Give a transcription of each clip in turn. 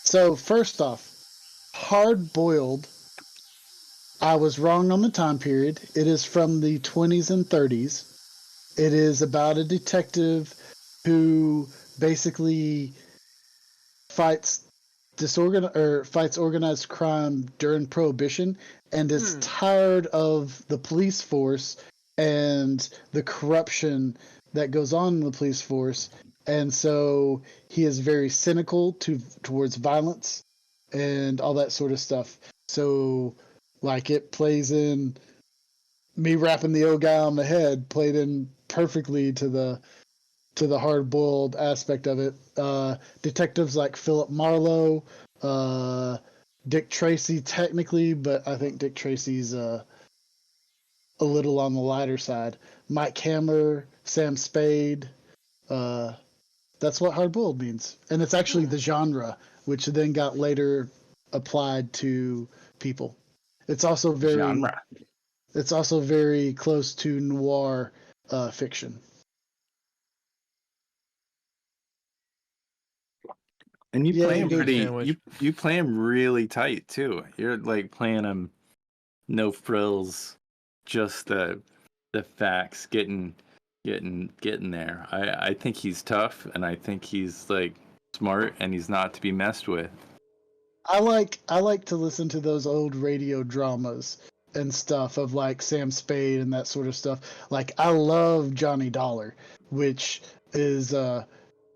So first off, hard boiled. I was wrong on the time period. It is from the 20s and 30s. It is about a detective who basically fights fights organized crime during Prohibition and is tired of the police force and the corruption that goes on in the police force, and so he is very cynical towards violence and all that sort of stuff. So, like, it plays in me rapping the old guy on the head played in perfectly to the hard boiled aspect of it. Detectives like Philip Marlowe, Dick Tracy, technically, but I think Dick Tracy's a little on the lighter side. Mike Hammer, Sam Spade. That's what hard boiled means, and it's actually the genre, which then got later applied to people. It's also very Genre. It's also very close to noir fiction. And you Yeah, play him indeed. you play him really tight too. You're like playing him no frills, just the facts, getting there. I think he's tough, and I think he's like smart, and he's not to be messed with. I like to listen to those old radio dramas and stuff of like Sam Spade and that sort of stuff. Like I love Johnny Dollar, which is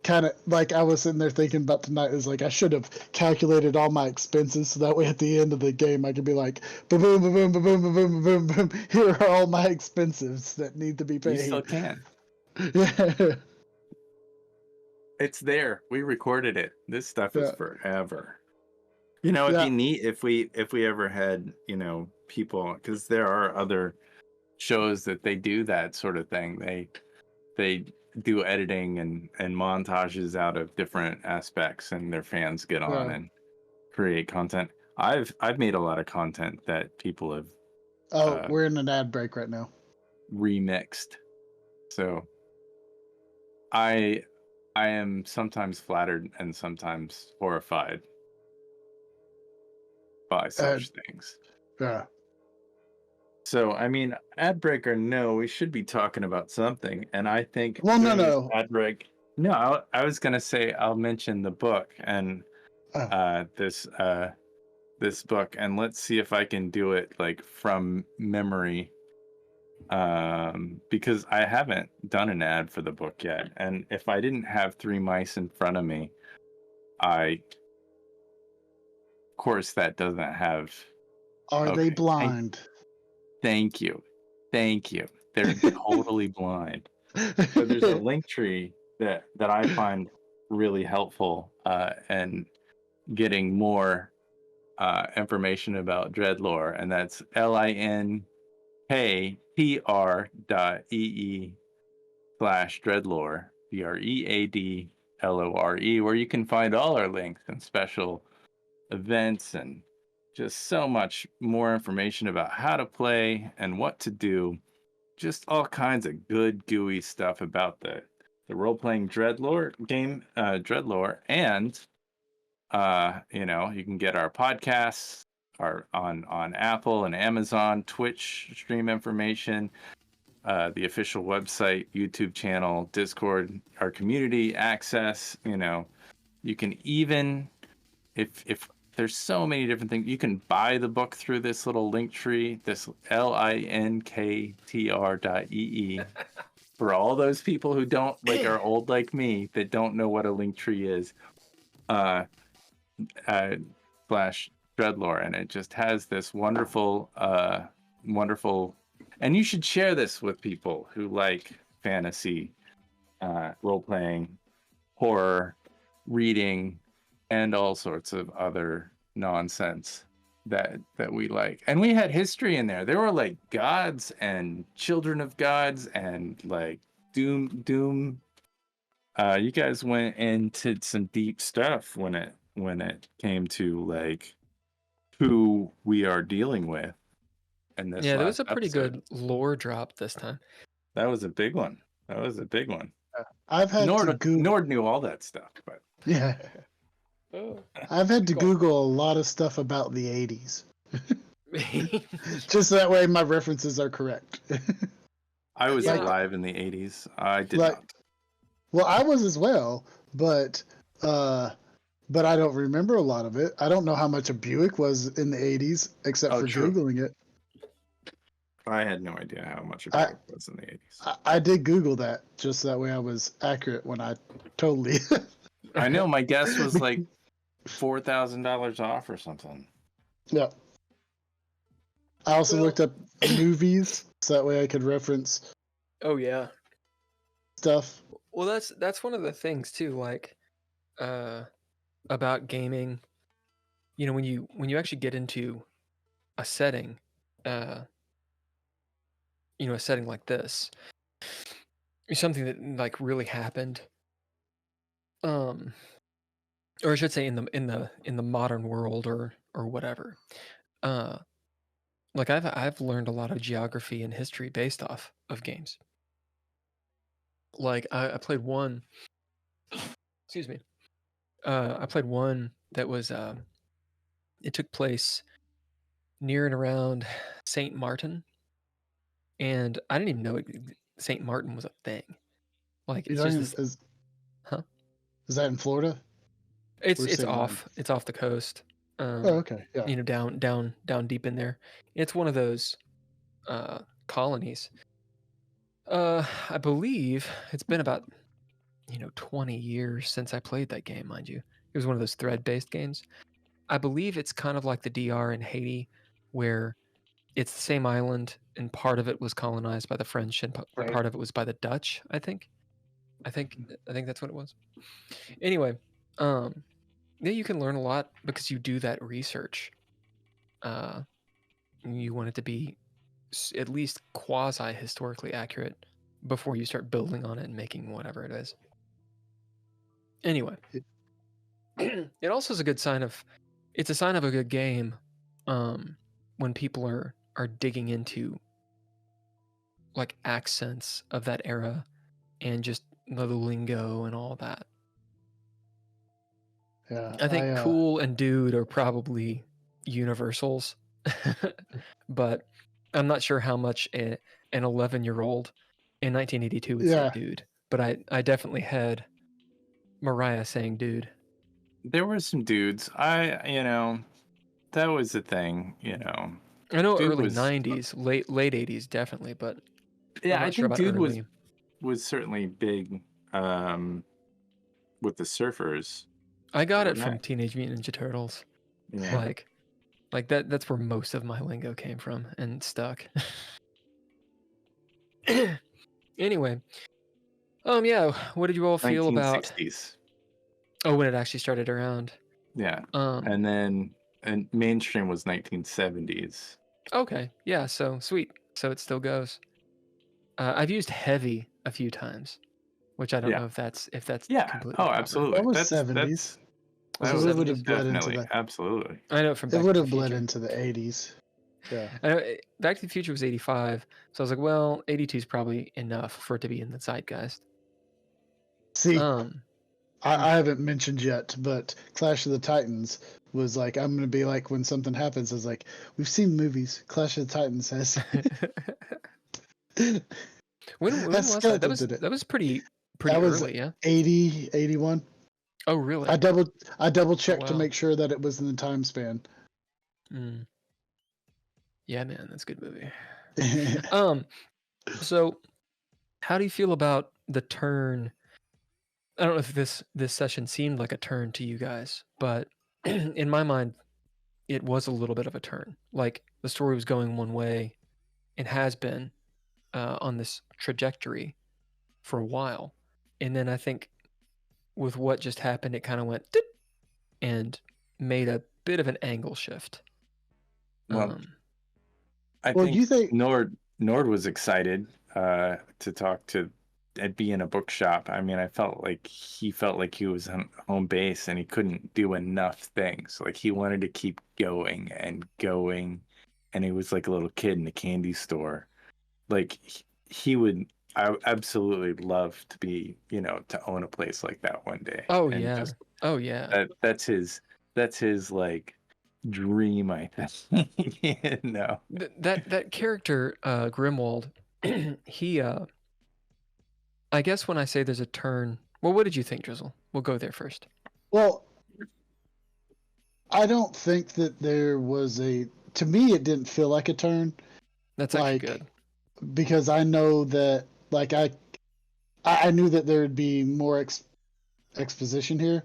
kind of like I was sitting there thinking about tonight is like I should have calculated all my expenses so that way at the end of the game I could be like boom boom boom boom boom boom boom boom boom. Here are all my expenses that need to be paid. You still can. Yeah. It's there. We recorded it. This stuff is forever. You know, it'd be neat if we ever had, you know, people, because there are other shows that they do that sort of thing. They do editing and montages out of different aspects, and their fans get on and create content. I've made a lot of content that people have. We're in an ad break right now. Remixed. So I am sometimes flattered and sometimes horrified by such things. Yeah. So, I mean, ad break or no, we should be talking about something. And I think no. Ad break. No, I was gonna say I'll mention the book and this book, and let's see if I can do it like from memory. Because I haven't done an ad for the book yet. And if I didn't have three mice in front of me, of course that doesn't have. Are they blind? Thank you. They're totally blind. So there's a link tree that I find really helpful and getting more information about DreadLore, and that's linktree.ee/DreadLore, DreadLore, where you can find all our links and special events and just so much more information about how to play and what to do. Just all kinds of good gooey stuff about the role-playing DreadLore game, DreadLore, and you know, you can get our podcasts on Apple and Amazon, Twitch stream information, the official website, YouTube channel, Discord, our community access. You know, you can even if there's so many different things. You can buy the book through this little link tree, this linktr.ee. For all those people who don't like are old like me that don't know what a link tree is, slash DreadLore, and it just has this wonderful, and you should share this with people who like fantasy, role playing, horror, reading, and all sorts of other nonsense that we like. And we had history in there. There were like gods and children of gods and like doom. You guys went into some deep stuff when it came to like who we are dealing with in this Yeah, there was last a pretty episode. good lore drop this time. That was a big one. That was a big one. I've had to Google. Nord knew all that stuff, but Yeah, I've had to Google a lot of stuff about the 80s. Just that way my references are correct. I was Yeah. alive in the 80s. I did Like- not. Well, I was as well, but I don't remember a lot of it. I don't know how much a Buick was in the 80s, except for true. Googling it. I had no idea how much it was in the 80s. I did Google that, just that way I was accurate when I totally... I know my guess was like $4,000 off or something. Yeah. I also looked up movies, so that way I could reference Oh yeah. stuff. Well, that's one of the things too, like about gaming. You know, when you actually get into a setting, a setting like this, something that like really happened, or I should say in the modern world or whatever. Like I've learned a lot of geography and history based off of games. Like I played one. Excuse me. I played one that was it took place near and around Saint Martin, and I didn't even know Saint Martin was a thing. Like it's just this, huh? Is that in Florida? It's Saint off. Martin? It's off the coast. Oh, okay. Yeah. You know, down deep in there. It's one of those colonies. I believe it's been about 20 years since I played that game, mind you. It was one of those thread-based games. I believe it's kind of like the DR in Haiti, where it's the same island, and part of it was colonized by the French, and part of it was by the Dutch. I think that's what it was. Anyway, yeah, you can learn a lot because you do that research. You want it to be at least quasi-historically accurate before you start building on it and making whatever it is. Anyway, it also is a good sign of, it's a sign of a good game when people are digging into like accents of that era and just the lingo and all that. Yeah. I think cool and dude are probably universals, but I'm not sure how much an 11-year-old in 1982 would say dude, but I definitely had Mariah saying dude. There were some dudes. That was the thing, I know dude early 90s, late 80s definitely, but yeah, I think dude early. was certainly big with the surfers. I got it from Teenage Mutant Ninja Turtles. Yeah. Like that's where most of my lingo came from and stuck. Anyway, yeah, what did you all feel about 1960s? Oh, when it actually started around. Yeah. And mainstream was 1970s. Okay, yeah, so sweet. So it still goes. I've used heavy a few times, which I don't know if that's completely covered. Absolutely. That was 70s. That So was it would have bled into definitely, the... absolutely. I know from It Back would to have the bled Future. into the 80s. Yeah. I know Back to the Future was 85, so I was like, well, 82 is probably enough for it to be in the zeitgeist. See, I haven't mentioned yet, but Clash of the Titans was like, I'm going to be like, when something happens, it's like, we've seen movies. Clash of the Titans has... when was that? That was pretty early, yeah? 80, 81. Oh, really? I double checked to wow. make sure that it was in the time span. Yeah, man, that's a good movie. So how do you feel about the turn? I don't know if this session seemed like a turn to you guys, but in my mind, it was a little bit of a turn. Like the story was going one way and has been on this trajectory for a while. And then I think with what just happened, it kind of went and made a bit of an angle shift. Well, I think you think Nord was excited to talk to and be in a bookshop. I mean, I felt like he was on home base and he couldn't do enough things. Like he wanted to keep going and going and he was like a little kid in a candy store, like he would. I would absolutely love to be, to own a place like that one day. Oh And yeah. just Oh yeah. that's his like dream, I think. That character, Grimwald, he I guess when I say there's a turn, well, what did you think, Drizzle? We'll go there first. Well, I don't think that there was to me, it didn't feel like a turn. That's actually good. Because I know that, like, I knew that there would be more exposition here.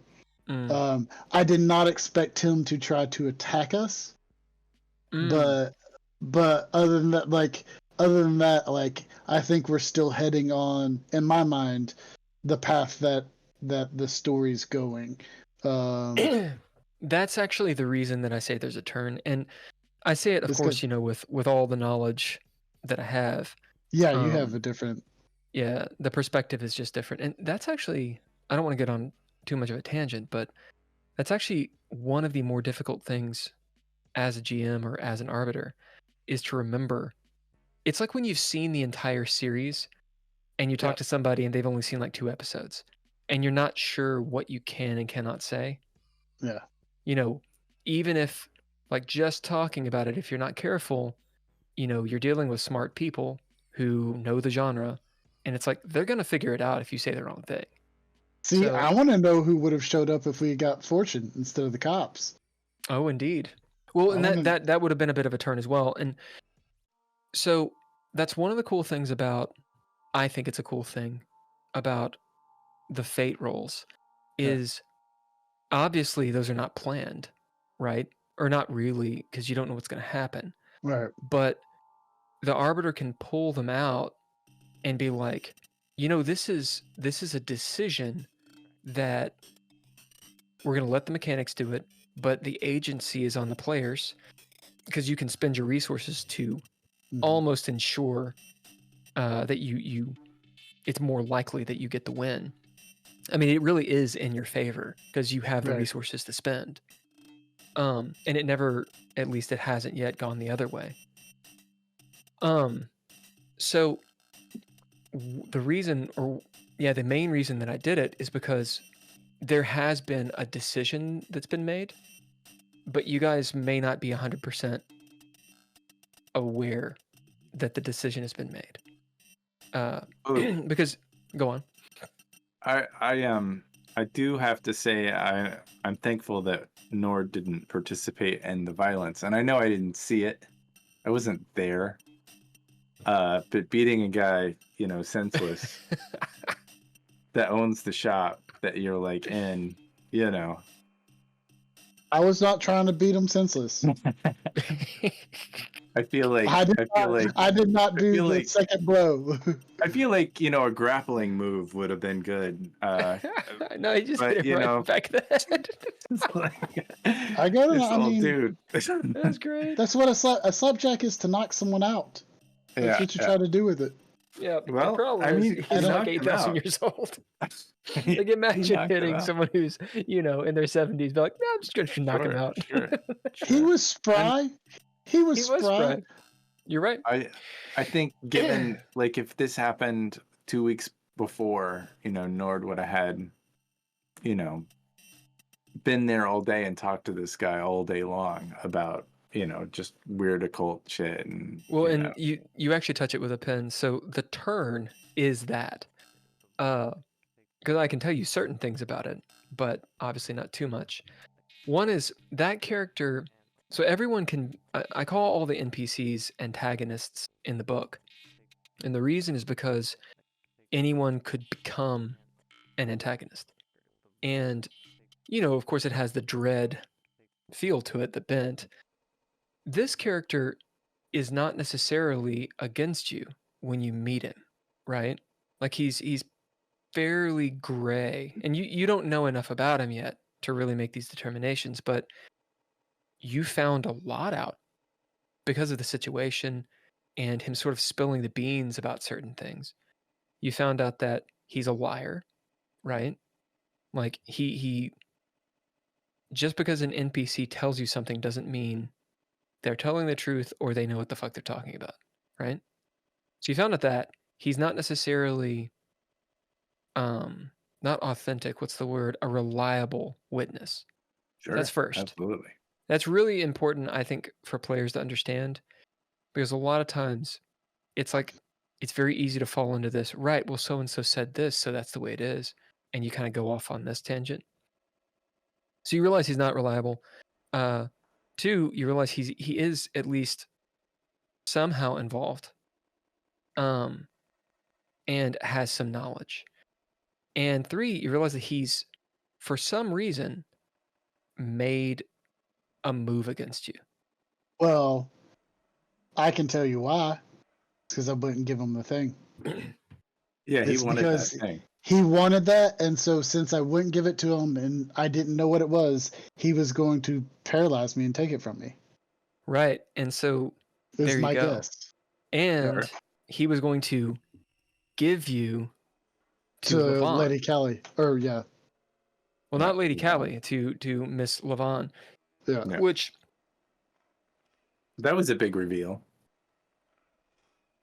I did not expect him to try to attack us. But other than that, I think we're still heading on, in my mind, the path that the story's going. That's actually the reason that I say there's a turn, and I say it, of course, with all the knowledge that I have. Yeah, you have a different. Yeah, the perspective is just different, and that's actually, I don't want to get on too much of a tangent, but that's actually one of the more difficult things as a GM or as an arbiter, is to remember. It's like when you've seen the entire series and you talk to somebody and they've only seen like 2 episodes and you're not sure what you can and cannot say. Yeah. Even if, like, just talking about it, if you're not careful, you're dealing with smart people who know the genre, and it's like they're going to figure it out if you say the wrong thing. See, I want to know who would have showed up if we got Fortune instead of the cops. Oh, indeed. Well, and that would have been a bit of a turn as well. And so that's one of the cool things I think it's a cool thing about the fate rolls is obviously those are not planned, right? Or not really, because you don't know what's going to happen. Right. But the arbiter can pull them out and be like, this is a decision that we're going to let the mechanics do it, but the agency is on the players, because you can spend your resources to almost ensure that you it's more likely that you get the win. I mean, it really is in your favor because you have the resources to spend. And it never, at least it hasn't yet gone the other way. So the main reason that I did it is because there has been a decision that's been made, but you guys may not be 100% aware that the decision has been made. Because, go on. I do have to say I'm thankful that Nord didn't participate in the violence, and I know I didn't see it. I wasn't there. But beating a guy, senseless, that owns the shop that you're like in, I was not trying to beat him senseless. I feel like I did not do the second blow. I feel like a grappling move would have been good. No, he just hit him right back the head. I got it. I mean, dude, that's great. That's what a slapjack is, to knock someone out. That's what you try to do with it. Yeah. Well, the problem is he's like 8,000 years old. Like, imagine hitting someone who's in their 70s, be like, "No, I'm just gonna knock him out." Sure. He was spry. He was spry. You're right. I think given like if this happened 2 weeks before, Nord would have had, been there all day and talked to this guy all day long about, just weird occult shit. And and you actually touch it with a pen. So the turn is that, because I can tell you certain things about it, but obviously not too much. One is that character. So everyone can, I call all the NPCs antagonists in the book. And the reason is because anyone could become an antagonist. And, of course it has the dread feel to it, the bent. This character is not necessarily against you when you meet him, right? Like he's fairly gray. And you don't know enough about him yet to really make these determinations, but you found a lot out because of the situation and him sort of spilling the beans about certain things. You found out that he's a liar, right? Like he just because an NPC tells you something doesn't mean they're telling the truth or they know what the fuck they're talking about, right? So you found out that he's not necessarily not authentic, what's the word? A reliable witness. Sure. That's first. Absolutely. That's really important, I think, for players to understand, because a lot of times it's like it's very easy to fall into this, right? Well, so and so said this, so that's the way it is, and you kind of go off on this tangent. So you realize he's not reliable. Two, you realize he is at least somehow involved, and has some knowledge. And three, you realize that he's, for some reason, made a move against you. Well, I can tell you why. Because I wouldn't give him the thing. Yeah, he It's wanted because that thing. he wanted that, and so since I wouldn't give it to him and I didn't know what it was, he was going to paralyze me and take it from me. Right. And so Is there you my go. guess. And Sure. he was going to give you to To Levon. Lady Callie. Or, yeah. Well, Yeah, not Lady Levon. Callie, to Miss Levon, Yeah. Yeah. which, That was a big reveal.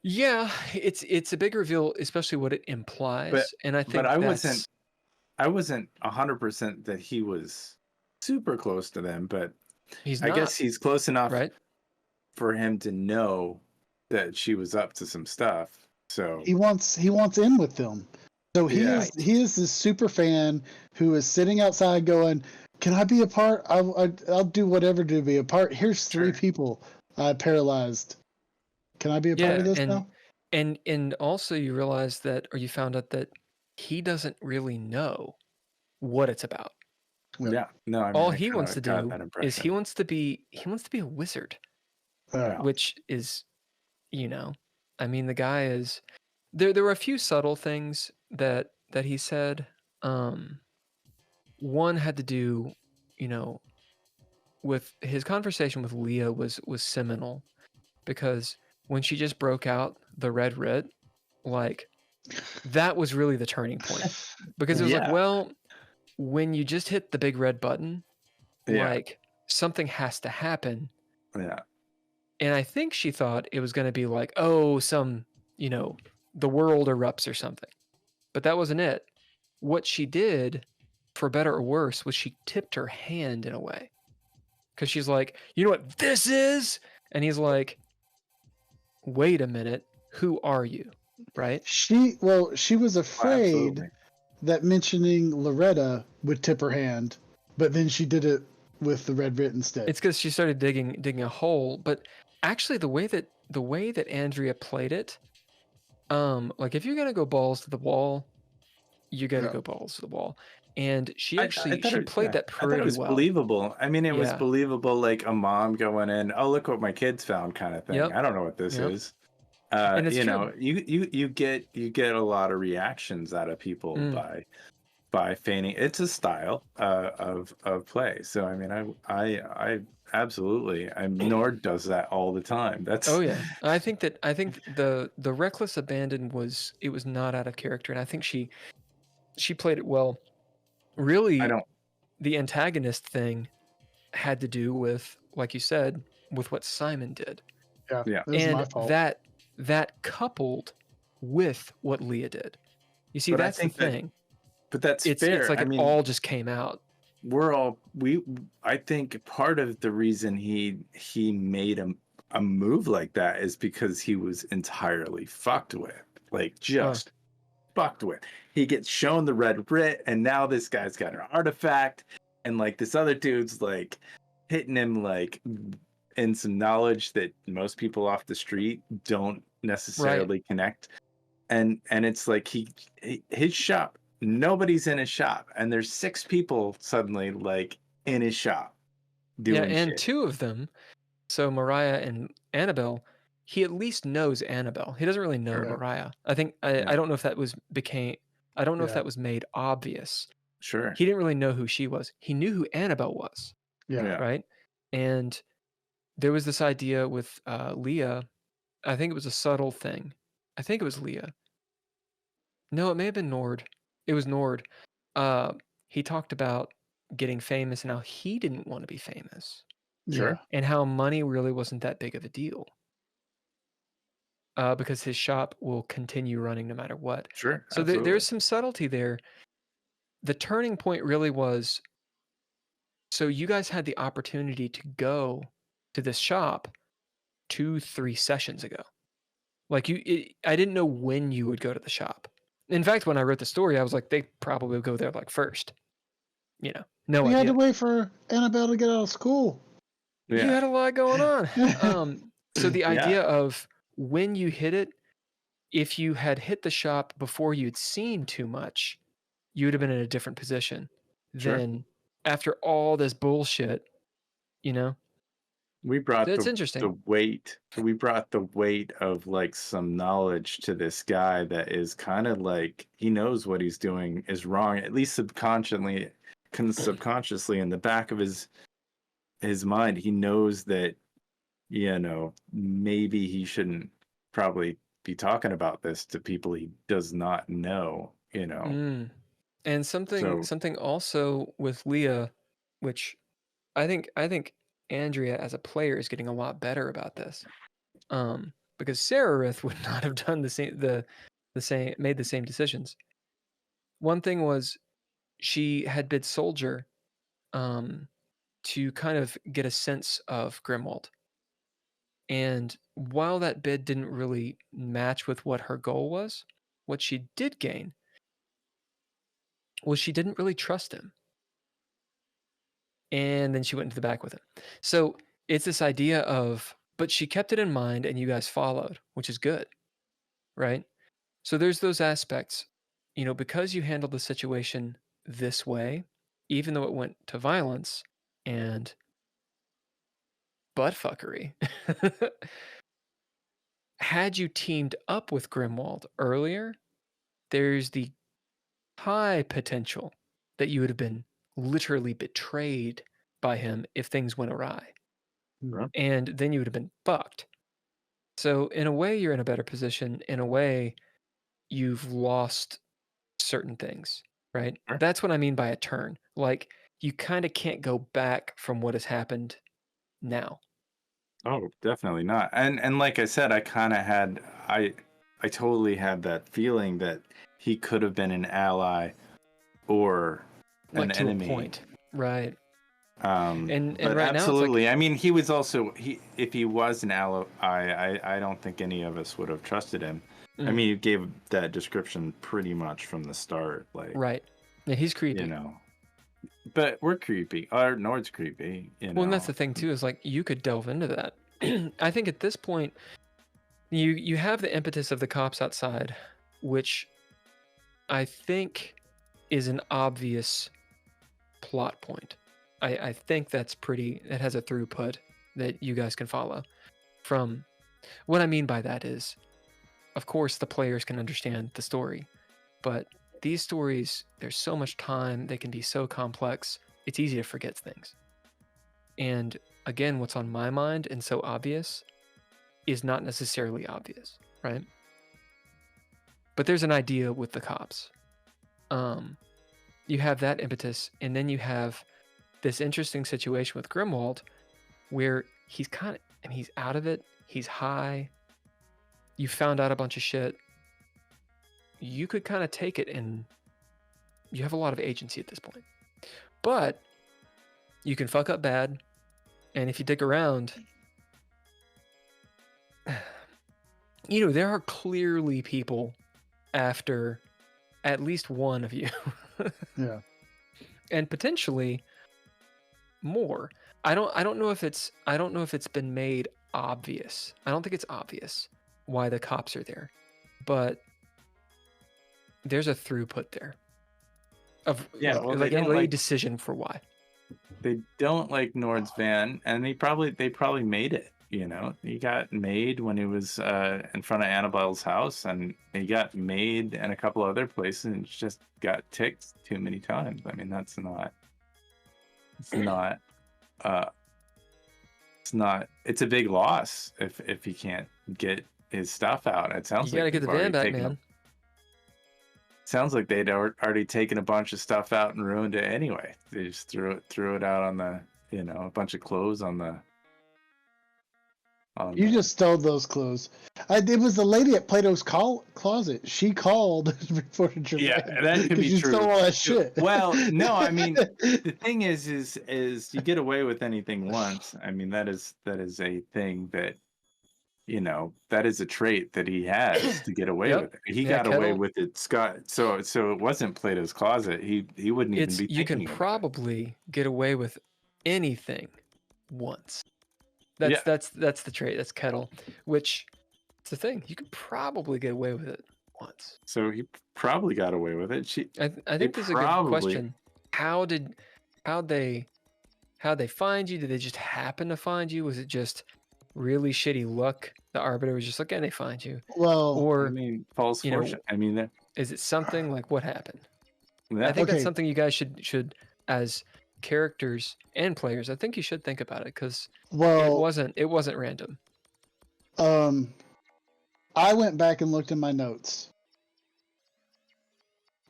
yeah, it's a big reveal, especially what it implies. And I think But that's... I wasn't 100% that he was super close to them, but He's I not, guess he's close enough right? for him to know that she was up to some stuff. So He wants in with them. So he Yeah. is this super fan who is sitting outside going, "Can I be a part? I'll do whatever to be a part. Here's 3 Sure. people paralyzed. Can I be a part of this now?" And also you realize that, or you found out that he doesn't really know what it's about. yeah, no, I mean, All I he kinda wants to got do that is he impression. wants to be a wizard, Yeah. which is, I mean, the guy is... There were a few subtle things that he said. One had to do, with his conversation with Leah was seminal, because when she just broke out the Red Writ, like, that was really the turning point. Because it was like, Yeah. well, when you just hit the big red button, Yeah. like, something has to happen. Yeah. And I think she thought it was going to be like, oh, some, the world erupts or something. But that wasn't it. What she did, for better or worse, was she tipped her hand in a way. Because she's like, you know what this is? And he's like, wait a minute, who are you? Right? She was afraid Absolutely. that mentioning Loretta would tip her hand, but then she did it with the Red Writ instead. It's because she started digging a hole. But actually, the way that Andrea played it, like, if you're gonna go balls to the wall, you gotta go balls to the wall. And she actually she played that I thought it pretty was well. believable. I mean, it was Yeah. believable, like a mom going in, "Oh, look what my kids found," kind of thing. Yep. I don't know what this Yep. is. And it's You true. know, you get a lot of reactions out of people by feigning. It's a style of play. So I mean, I absolutely. Nord does that all the time. That's Oh yeah, I think the reckless abandon was not out of character, and I think she played it well. Really, I don't. the antagonist thing had to do with, like you said, with what Simon did. Yeah. It was my And fault. that coupled with what Leah did. You see, But I that's the think that- thing. But that's It's fair. like I it mean, all just came out. I think part of the reason he made a move like that is because he was entirely fucked with, like just fucked with. He gets shown the Red Writ, and now this guy's got an artifact, and like this other dude's like hitting him like in some knowledge that most people off the street don't necessarily connect. And it's like his shop, nobody's in his shop, and there's 6 people suddenly like in his shop doing And shit. 2 of them, so Mariah and Annabelle, he at least knows Annabelle. He doesn't really know Sure. Mariah. I think I don't know if that was if that was made obvious. Sure. He didn't really know who she was. He knew who Annabelle was, Yeah. right? And there was this idea with Leah. I think it was a subtle thing. I think it was Leah. No, it may have been Nord. It was Nord. He talked about getting famous, and how he didn't want to be famous. Sure. and how money really wasn't that big of a deal. Because his shop will continue running no matter what. Sure. So there's some subtlety there. The turning point really was, so you guys had the opportunity to go to this shop 2-3 sessions ago. Like I didn't know when you would go to the shop. In fact, when I wrote the story, I was like, they probably would go there like first. No We idea. had to wait for Annabelle to get out of school. You had a lot going on. So the idea of when you hit it, if you had hit the shop before you'd seen too much, you would have been in a different position than after all this bullshit, We brought That's the interesting. weight. We brought the weight of like some knowledge to this guy that is kind of like he knows what he's doing is wrong, at least subconsciously in the back of his mind. He knows that, maybe he shouldn't probably be talking about this to people he does not know, And something also with Leah, which I think Andrea as a player is getting a lot better about this. Because Sararith would not have done made the same decisions. One thing was she had bid soldier to kind of get a sense of Grimwald. And while that bid didn't really match with what her goal was, what she did gain was she didn't really trust him. And then she went into the back with him. So it's this idea of, but she kept it in mind and you guys followed, which is good, right? So there's those aspects, because you handled the situation this way, even though it went to violence and buttfuckery. Had you teamed up with Grimwald earlier, there's the high potential that you would have been literally betrayed by him if things went awry. Right. And then you would have been fucked. So in a way, you're in a better position. In a way, you've lost certain things, right? Sure. That's what I mean by a turn. Like, you kind of can't go back from what has happened now. Oh, definitely not. And like I said, I kind of had I totally had that feeling that he could have been an ally or Like an to enemy. a point. Right. And right absolutely. now it's like, I mean, he was also if he was an ally, I don't think any of us would have trusted him. I mean, he gave that description pretty much from the start, like right. Yeah, he's creepy. But we're creepy. Our Nord's creepy, Well, and that's the thing too, is like you could delve into that. I think at this point, you have the impetus of the cops outside, which I think is an obvious plot point. I think that's it has a throughput that you guys can follow. From what I mean by that is, of course, the players can understand the story, but these stories, there's so much time, they can be so complex, it's easy to forget things. And again, what's on my mind and so obvious is not necessarily obvious, right? But there's an idea with the cops. You have that impetus, and then you have this interesting situation with Grimwald where he's he's out of it, he's high, you found out a bunch of shit. You could kind of take it, and you have a lot of agency at this point. But you can fuck up bad, and if you dig around, there are clearly people after at least one of you. Yeah. And potentially more. I don't know if it's been made obvious. I don't think it's obvious why the cops are there. But there's a throughput there of a decision for why. They don't like Nord's van, and they probably made it. He got made when he was in front of Annabelle's house, and he got made in a couple other places, and just got ticked too many times. I mean, it's a big loss if he can't get his stuff out. It sounds you gotta like get the van back, man. Sounds like they'd already taken a bunch of stuff out and ruined it anyway. They just threw it out on the a bunch of clothes on the. You just stole those clothes. It was the lady at Plato's closet. She called before the trip. Yeah, that could be you true. stole all that shit. Well, no, I mean, the thing is you get away with anything once. I mean, that is a thing that, that is a trait that he has to get away with it. He got away with it, Scott. So it wasn't Plato's closet. He wouldn't even be thinking you can about probably get away with anything once. That's the trait. That's Kettle, which it's the thing. You could probably get away with it once. So he probably got away with it. I think this is a good question. How they find you? Did they just happen to find you? Was it just really shitty luck? The Arbiter was just like, they find you. Well, or I mean, false fortune. I mean, is it something like what happened? I think that's something you guys should as characters and players. I think you should think about it because it wasn't random. I went back and looked in my notes,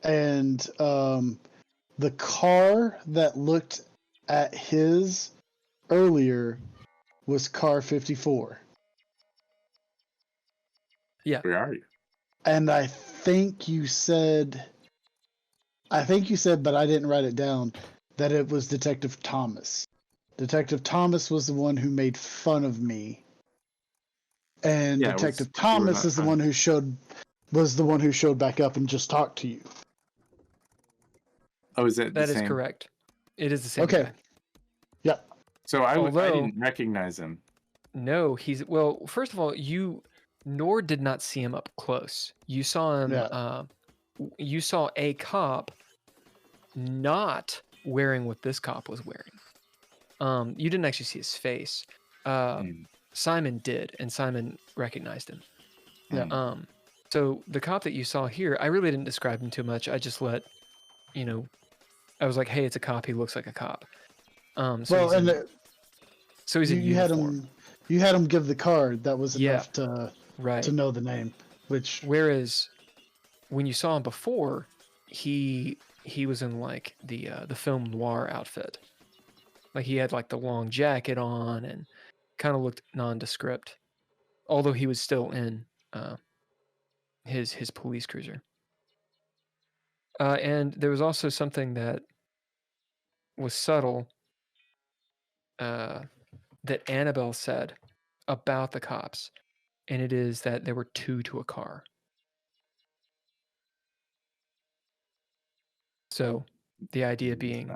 and the car that looked at his earlier was car 54. Yeah. Where are you? And I think you said, but I didn't write it down, that it was Detective Thomas. Detective Thomas was the one who made fun of me. And Detective Thomas is the one who showed back up and just talked to you. Oh, is that That the is same? correct. It is the same Okay. guy. Yep. So I didn't recognize him. No, first of all, nor did not see him up close. You saw him. Yeah. You saw a cop not wearing what this cop was wearing. You didn't actually see his face. Simon did, and Simon recognized him. Yeah. So the cop that you saw here, I really didn't describe him too much. I just let, I was like, hey, it's a cop. He looks like a cop. So he's in uniform. You had him give the card. That was enough to know the name. Whereas when you saw him before, he was in like the film noir outfit. Like he had like the long jacket on and kind of looked nondescript, although he was still in his police cruiser. And there was also something that was subtle that Annabelle said about the cops, and it is that there were 2 to a car. So the idea being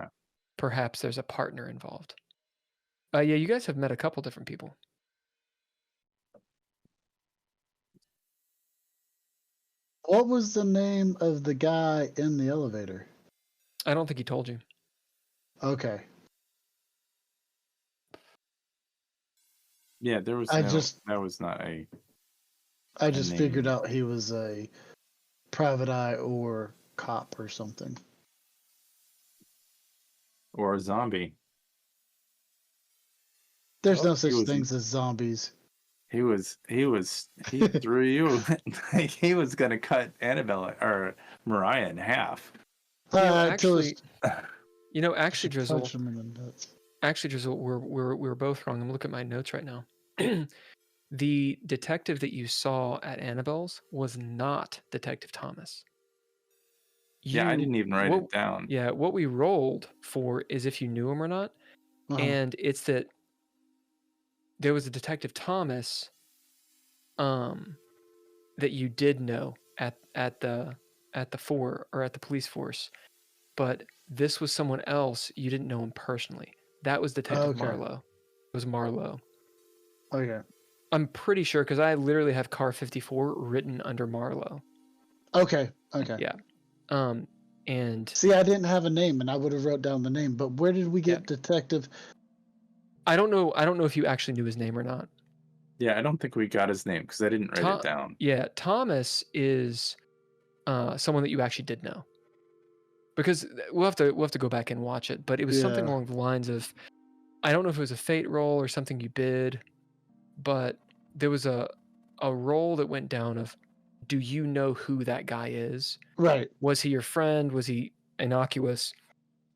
perhaps there's a partner involved. Yeah, you guys have met a couple different people. What was the name of the guy in the elevator? I don't think he told you. Okay. Yeah, that was not a. I just figured out he was a private eye or cop or something. Or a zombie. There's no such things as zombies. He threw you. He was gonna cut Annabelle or Mariah in half. Actually, Drizzle. Actually, Drizzle, we're both wrong. I'm looking at my notes right now. The detective that you saw at Annabelle's was not Detective Thomas. I didn't even write it down. Yeah, what we rolled for is if you knew him or not, and it's that there was a Detective Thomas, that you did know at the police force, but this was someone else you didn't know him personally. That was Detective Marlowe. It was Marlowe. Okay. I'm pretty sure because I literally have car 54 written under Marlowe. Okay. Yeah. And see, I didn't have a name, and I would have wrote down the name. But where did we get Detective? I don't know if you actually knew his name or not. Yeah, I don't think we got his name because I didn't write it down. Yeah, Thomas is someone that you actually did know. Because we'll have to go back and watch it, but it was something along the lines of, I don't know if it was a fate roll or something you bid, but there was a roll that went down of, do you know who that guy is? Right. Was he your friend? Was he innocuous?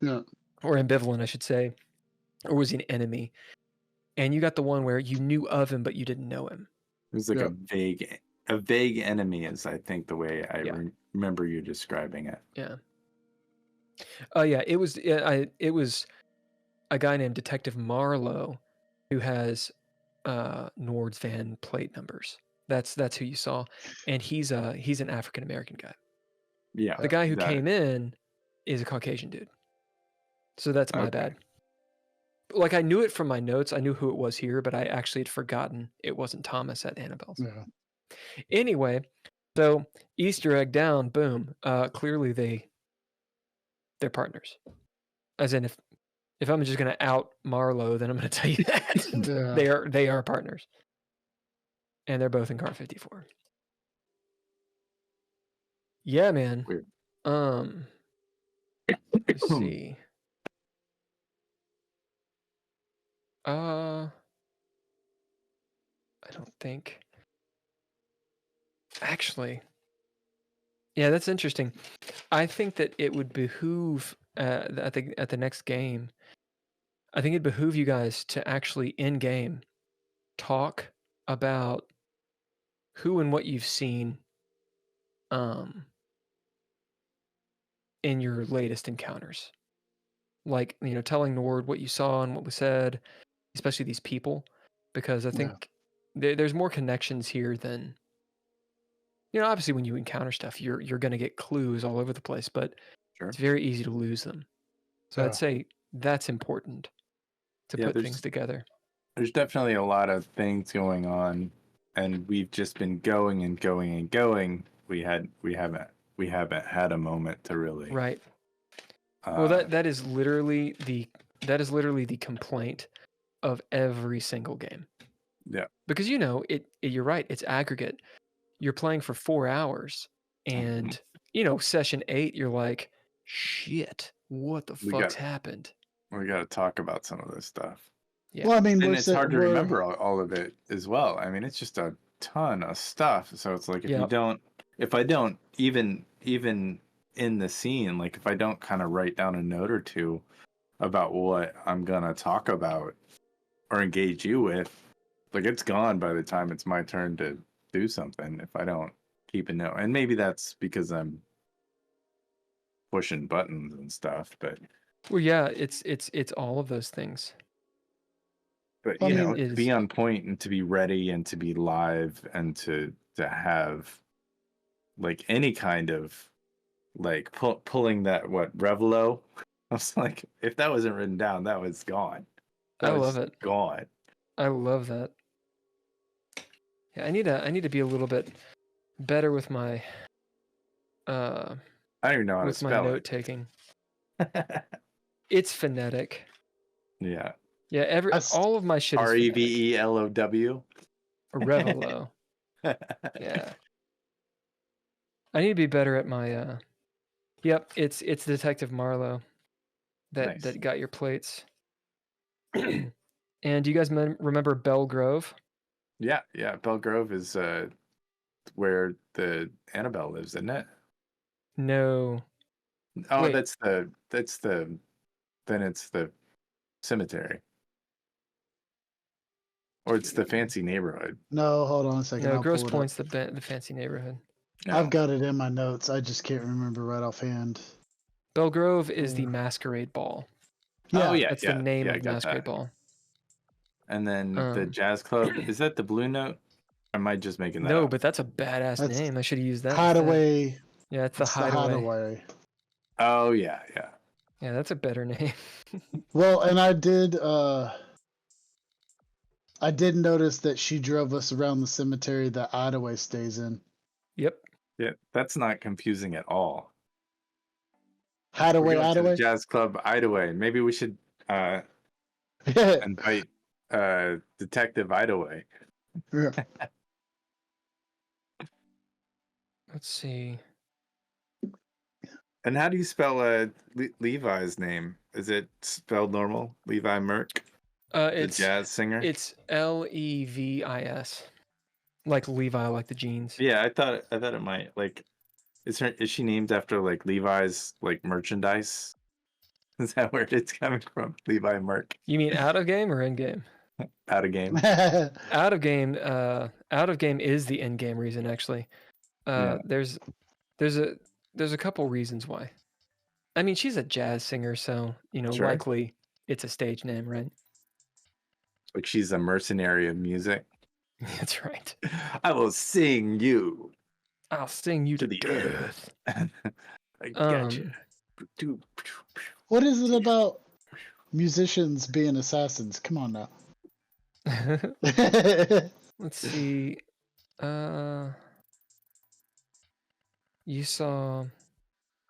Yeah. Or ambivalent, I should say. or was he an enemy? And you got the one where you knew of him, but you didn't know him. It was like a vague enemy, is I think the way I remember you describing it. Yeah. Yeah. It was a guy named Detective Marlowe who has Nord's van plate numbers. That's who you saw, and he's an African American guy. Yeah. The guy who came in is a Caucasian dude. So that's my bad. Like, I knew it from my notes. I knew who it was here, but I actually had forgotten it wasn't Thomas at Annabelle's. Yeah. Anyway, so Easter egg down, boom. Clearly they're partners. As in, if I'm just gonna out Marlowe, then I'm gonna tell you that they are partners, and they're both in car 54. Yeah, man. Weird. Let's see. I don't think. Actually, yeah, that's interesting. I think that it would behoove at the next game. I think it'd behoove you guys to actually in game talk about who and what you've seen in your latest encounters. Like, telling Nord what you saw and what was said, especially these people, because I think there's more connections here than, obviously when you encounter stuff, you're going to get clues all over the place, but it's very easy to lose them. So I'd say that's important to put things together. There's definitely a lot of things going on, and we've just been going and going and going. We haven't had a moment to really. Right. Well, that is literally the complaint of every single game. Yeah. Because you're right, it's aggregate. You're playing for 4 hours, and session 8, you're like, shit, what the fuck's happened? We got to talk about some of this stuff. Yeah. Well, I mean, and it's hard to remember all of it as well. I mean, it's just a ton of stuff. So it's like if I don't even in the scene, like if I don't kind of write down a note or two about what I'm gonna talk about or engage you with, like it's gone by the time it's my turn to do something if I don't keep a note. And maybe that's because I'm pushing buttons and stuff, but well, yeah, it's all of those things. But to be on point and to be ready and to be live and to have like any kind of like pulling that Revelo. I was like, if that wasn't written down, that was gone. I love it. Gone. I love that. Yeah, I need to be a little bit better with my I don't even know how to spell it. With my note taking. It's phonetic. Yeah. Yeah, all of my shit is Revelow. Revelo. Yeah. I need to be better at my yep, it's Detective Marlowe that got your plates. And do you guys remember Bell Grove? Yeah. Bell Grove is where the Annabelle lives, isn't it? No. Oh, wait. Then it's the cemetery. Or it's the fancy neighborhood. No, hold on a second. No, Grosse Point's the fancy neighborhood. No. I've got it in my notes. I just can't remember right offhand. Bell Grove is the Masquerade Ball. Yeah. Oh, yeah. That's the name of the Masquerade Ball. And then the Jazz Club, is that the Blue Note? Or am I just making that up? No, but that's a badass name. I should have used that. Hideaway. Yeah, it's the Hideaway. Oh, yeah. Yeah, that's a better name. Well, and I did notice that she drove us around the cemetery that Hideaway stays in. Yep. Yeah, that's not confusing at all. Hideaway. Jazz Club Hideaway. Maybe we should invite Detective Hideaway. Yeah. Let's see. And how do you spell Levi's name? Is it spelled normal? Levi Merck? It's the jazz singer? It's Levis. Like Levi, like the jeans. Yeah, I thought it might, like, is she named after like Levi's like merchandise? Is that where it's coming from? Levi Merck. You mean out of game or in game? Out of game. Out of game. Out of game is the in game reason actually. Yeah. There's a couple reasons why. I mean, she's a jazz singer, so Sure. likely it's a stage name, right? Like she's a mercenary of music. That's right. I will sing you I'll sing you to the death. I gotcha. What is it about musicians being assassins? Come on now. Let's see. You saw.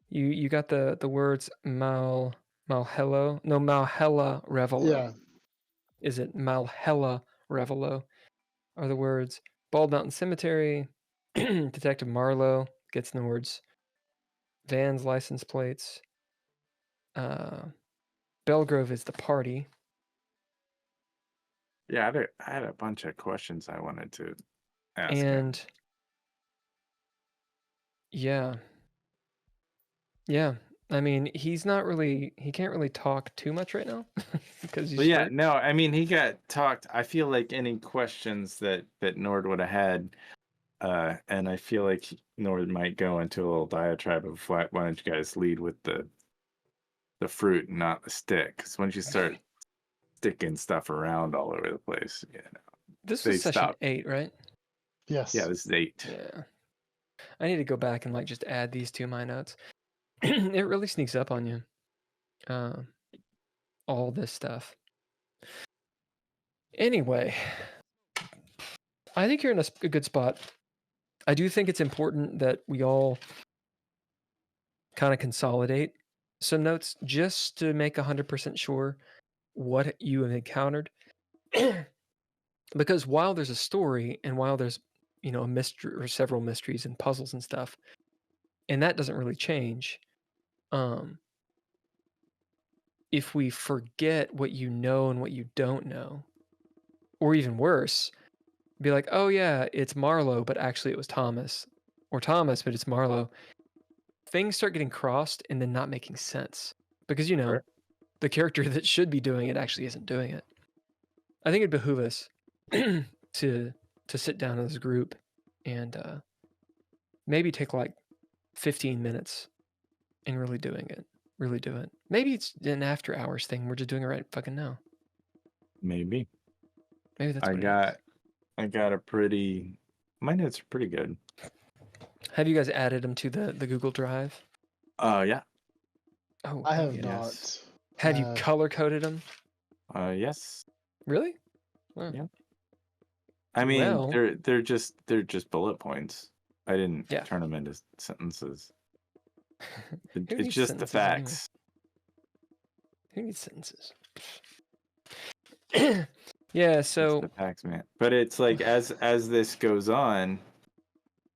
You got the words Malhello? No, Malhella Revelo. Yeah. Is it Malhella Revelo? Are the words Bald Mountain Cemetery, Detective Marlowe gets in the words Van's license plates. Belgrove is the party. Yeah, I had a bunch of questions I wanted to ask him. And yeah. I mean, he can't really talk too much right now because he's But yeah, short. no, I mean he got talked. I feel like any questions that Nord would have had, and I feel like Nord might go into a little diatribe of why don't you guys lead with the fruit and not the stick? Because once you start sticking stuff around all over the place, This they was session stop. 8, right? Yes. Yeah, this is 8. Yeah. I need to go back and just add these to my notes. It really sneaks up on you. All this stuff. Anyway, I think you're in a good spot. I do think it's important that we all kind of consolidate some notes just to make 100% sure what you have encountered. Because while there's a story and while there's, a mystery or several mysteries and puzzles and stuff, and that doesn't really change, if we forget what you know and what you don't know, or even worse, be like, oh yeah, it's Marlowe, but actually it was Thomas, or Thomas, but it's Marlowe. Things start getting crossed and then not making sense because Sure. the character that should be doing it actually isn't doing it. I think it'd behoove us to sit down as a group and maybe take 15 minutes and really do it. Maybe it's an after hours thing. We're just doing it right fucking now. Maybe Maybe that's I what got my notes are pretty good. Have you guys added them to the Google Drive? Yeah. Oh, I have yes. not. Have you color coded them? Yes. Really? Wow. Yeah. I mean, they're just bullet points. I didn't turn them into sentences. It's just the facts. Anyway? Who needs sentences? Yeah, so it's the facts, man. But it's like as this goes on,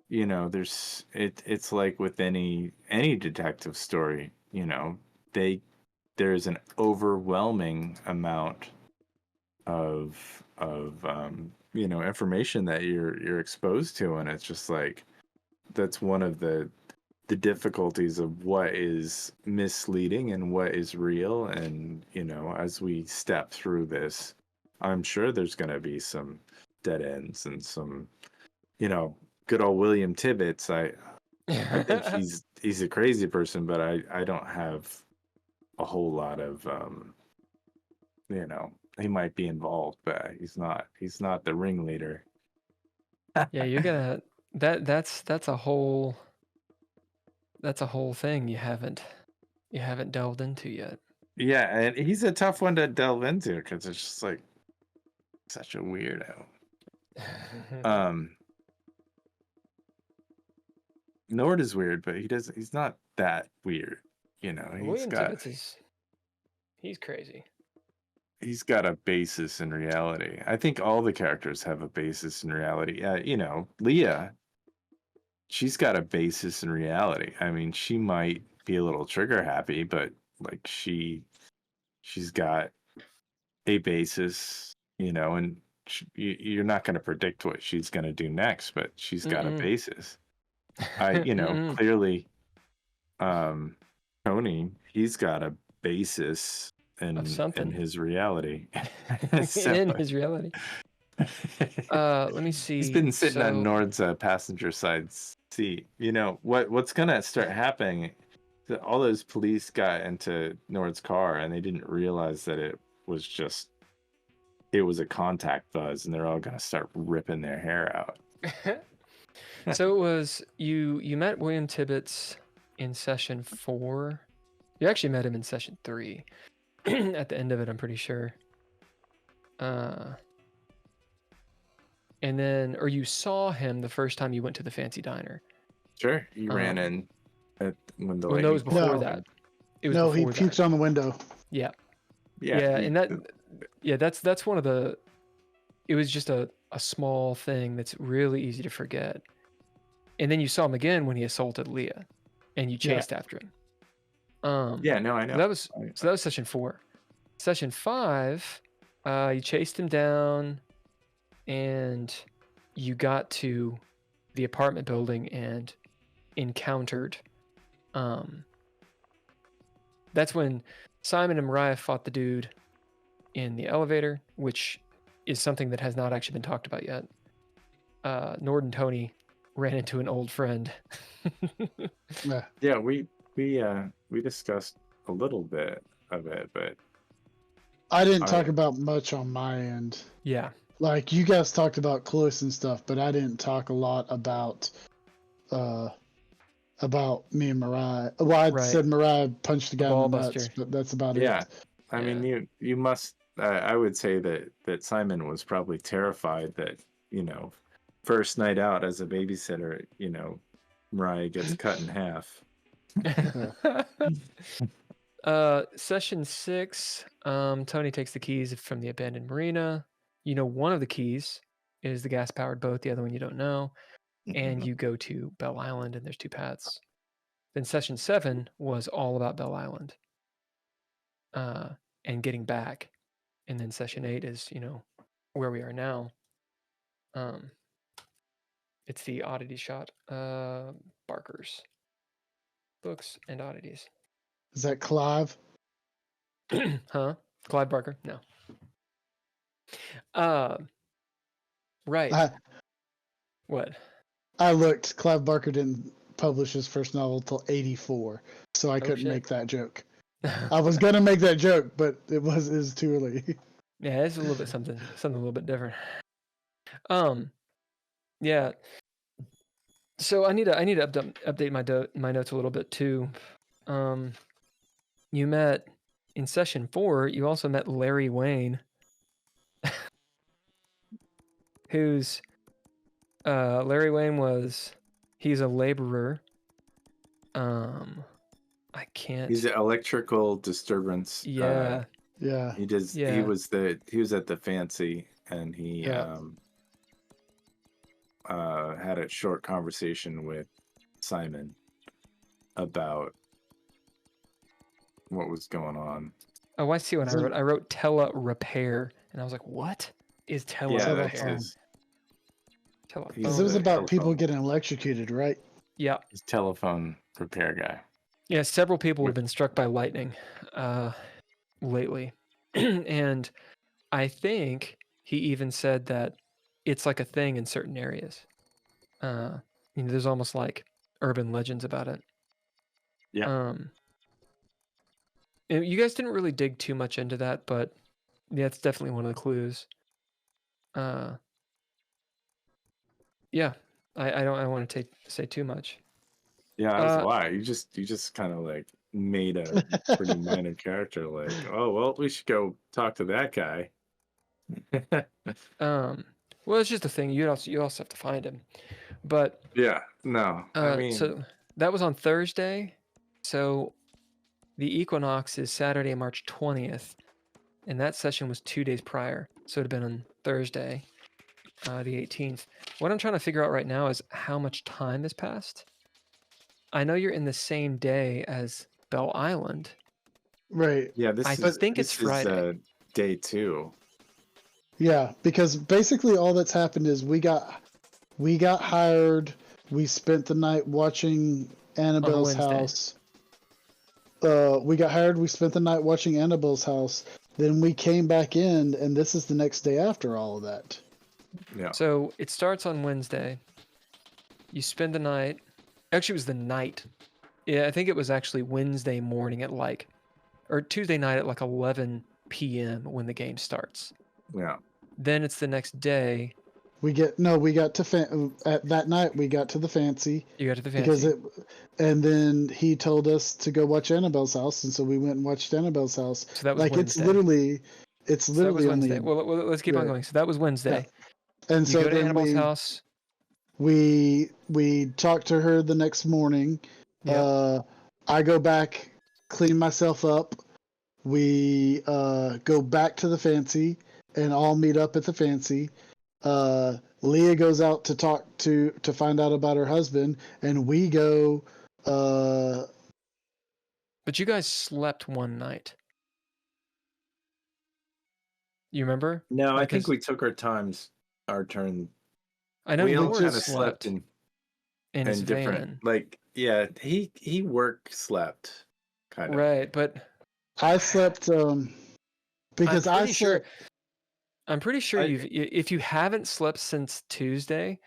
it's like with any detective story, there's an overwhelming amount of information that you're exposed to, and it's just like that's one of the difficulties of what is misleading and what is real. And as we step through this, I'm sure there's going to be some dead ends and some good old William Tibbets. I think he's a crazy person, but I don't have a whole lot of he might be involved, but he's not the ringleader. Yeah, you're gonna that's a whole thing you haven't delved into yet. Yeah, and he's a tough one to delve into because it's just like such a weirdo. Nord is weird, but he's not that weird. William Tibbets he's crazy. He's got a basis in reality. I think all the characters have a basis in reality. Leah, she's got a basis in reality. I mean, she might be a little trigger happy, but she's got a basis, and you're not going to predict what she's going to do next, but she's got a basis. Clearly, Tony, he's got a basis in something. his reality. In his reality. Let me see. He's been sitting on Nord's passenger side seat. You know what's gonna start happening? All those police got into Nord's car and they didn't realize that it was a contact buzz, and they're all gonna start ripping their hair out. So it was you met William Tibbets in session 4. You actually met him in session 3. At the end of it, I'm pretty sure. And then, or you saw him the first time you went to the fancy diner. Sure, he ran in when the well, no, it was before that. It was no, he before puked that. on the window. Yeah. Yeah, and that's one of the. It was just a small thing that's really easy to forget. And then you saw him again when he assaulted Leah, and you chased after him. Yeah, no, I know. That was session 4. Session 5, you chased him down, and you got to the apartment building and encountered. That's when Simon and Mariah fought the dude in the elevator, which is something that has not actually been talked about yet. Nord and Tony ran into an old friend. Yeah, we discussed a little bit of it, but I didn't talk about much on my end. Yeah. Like, you guys talked about close and stuff, but I didn't talk a lot about me and Mariah. Well, I said Mariah punched the guy in the nuts, but that's about it. Yeah. I mean, you must, I would say that Simon was probably terrified that, first night out as a babysitter, Mariah gets cut in half. Session 6, Tony takes the keys from the abandoned marina. One of the keys is the gas-powered boat. The other one you don't know. And you go to Bell Island, and there's 2 paths. Then session 7 was all about Bell Island and getting back. And then session 8 is, where we are now. It's the oddity shot. Barker's books and oddities. Is that Clive? Huh? Clive Barker? No. Right. What? I looked. Clive Barker didn't publish his first novel till 1984, so I couldn't make that joke. I was gonna make that joke, but it was too early. Yeah, it's a little bit something a little bit different. Yeah. So I need to update my notes a little bit too. You met in session 4. You also met Larry Wayne, who's Larry Wayne he's a laborer. I can't. He's an electrical disturbance. Yeah. Yeah. He does. Yeah. He was at the fancy, and he had a short conversation with Simon about what was going on. Oh, I see what I wrote tele repair, and I was like, what is tele repair? Because it was about people getting electrocuted, right? Yeah. He's telephone repair guy. Yeah, several people have been struck by lightning lately. And I think he even said that it's like a thing in certain areas. There's almost like urban legends about it. Yeah. You guys didn't really dig too much into that, but yeah, it's definitely one of the clues. Yeah, I don't want to say too much. Yeah, that's why you just kind of like made a pretty minor character. Like, oh well, we should go talk to that guy. Well, it's just a thing. You also have to find him, but yeah, no. I mean, so that was on Thursday. So the equinox is Saturday, March 20th, and that session was 2 days prior. So it'd have been on Thursday, the 18th. What I'm trying to figure out right now is how much time has passed. I know you're in the same day as Bell Island. Right. Yeah, I think it's Friday. Day 2. Yeah, because basically all that's happened is we got hired. We spent the night watching Annabelle's house. we got hired. We spent the night watching Annabelle's house. Then we came back in, and this is the next day after all of that. Yeah. So it starts on Wednesday. You spend the night. Actually, it was the night. Yeah, I think it was actually Wednesday morning at or Tuesday night at 11 p.m. when the game starts. Yeah. Then it's the next day. We got to at that night. We got to the fancy. You got to the fancy. And then he told us to go watch Annabelle's house, and so we went and watched Annabelle's house. So that was like Wednesday. it's literally Wednesday. Well, let's keep on going. So that was Wednesday. Yeah. And you so go to then Annabelle's house. We talked to her the next morning. Yep. I go back, clean myself up. We go back to the fancy and all meet up at the fancy. Leah goes out to talk to find out about her husband, and we go. But you guys slept one night. You remember? No, I think we took our turn. I know we all Lord kind of slept in his different, van. he work slept, kind of. Right, but I slept because I'm pretty sure if you haven't slept since Tuesday,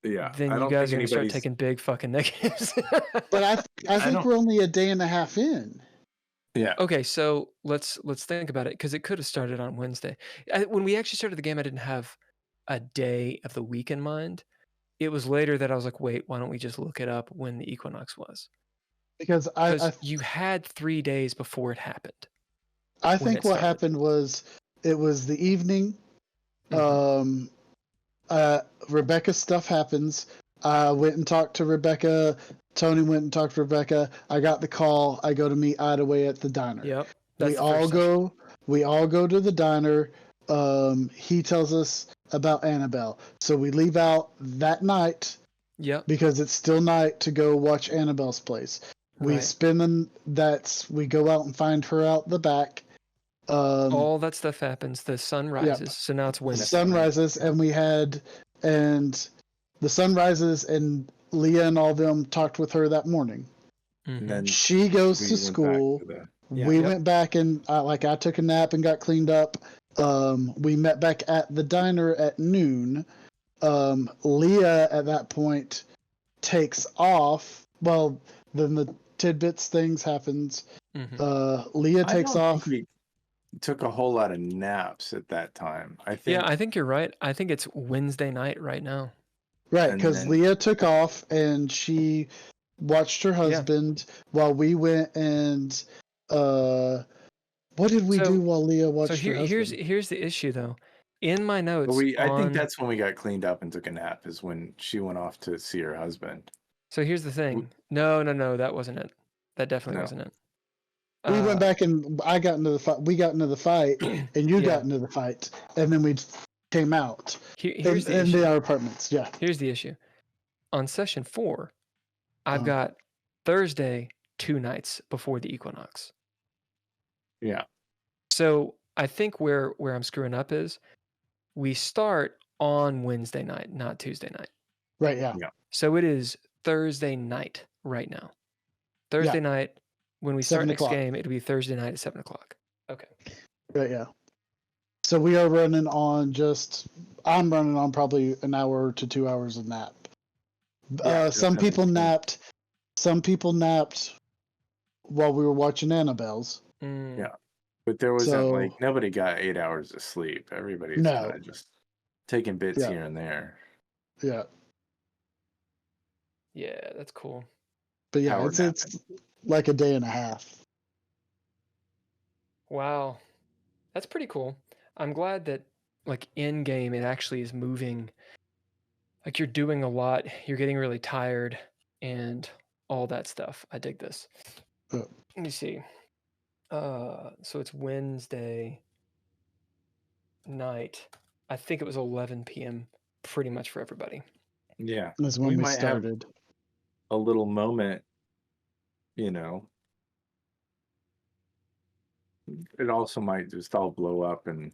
then you guys are gonna start taking big fucking negatives. But I think we're only a day and a half in. Yeah. Okay, so let's think about it, because it could have started on Wednesday. When we actually started the game, I didn't have a day of the week in mind. It was later that I was like, wait, why don't we just look it up when the equinox was? Because you had 3 days before it happened. I think what happened was it was the evening. Mm-hmm. Rebecca's stuff happens. I went and talked to Rebecca. Tony went and talked to Rebecca. I got the call. I go to meet Idaway at the diner. Yep. We all go to the diner. He tells us about Annabelle. So we leave out that night. Yep. Because it's still night to go watch Annabelle's place. We we go out and find her out the back. All that stuff happens. The sun rises. Yep. So now it's Wednesday. The sun rises, and the sun rises, and Leah and all of them talked with her that morning. Mm-hmm. Then she goes to school. We went back and I took a nap and got cleaned up. We met back at the diner at noon. Leah at that point takes off. Well, then the tidbits things happens. Mm-hmm. Leah takes off. We took a whole lot of naps at that time. I think you're right. I think it's Wednesday night right now. Right, because Leah took off and she watched her husband while we went and what did we do while Leah watched her husband? Here's the issue though. In my notes, I think that's when we got cleaned up and took a nap, is when she went off to see her husband. So here's the thing. No, that wasn't it. That definitely wasn't it. We went back and I got into the fight. We got into the fight, and you got into the fight, and then we came out in our apartments. Yeah. Here's the issue. On session 4, I've got Thursday 2 nights before the equinox. Yeah. So I think where I'm screwing up is we start on Wednesday night, not Tuesday night. Right. Yeah. So it is Thursday night right now. Thursday night. When we start next game, it'll be Thursday night at 7:00. Okay. Right, yeah. So we are running on I'm running on probably an hour to 2 hours of nap. Some people napped while we were watching Annabelle's. Yeah. But there wasn't nobody got 8 hours of sleep. Everybody's kind of just taking bits here and there. Yeah. Yeah, that's cool. But yeah, it's like a day and a half. Wow. That's pretty cool. I'm glad that in game it actually is moving. You're doing a lot, you're getting really tired and all that stuff. I dig this. Let me see. So it's Wednesday night. I think it was 11 p.m. pretty much for everybody. Yeah. That's when we started. A little moment, it also might just all blow up in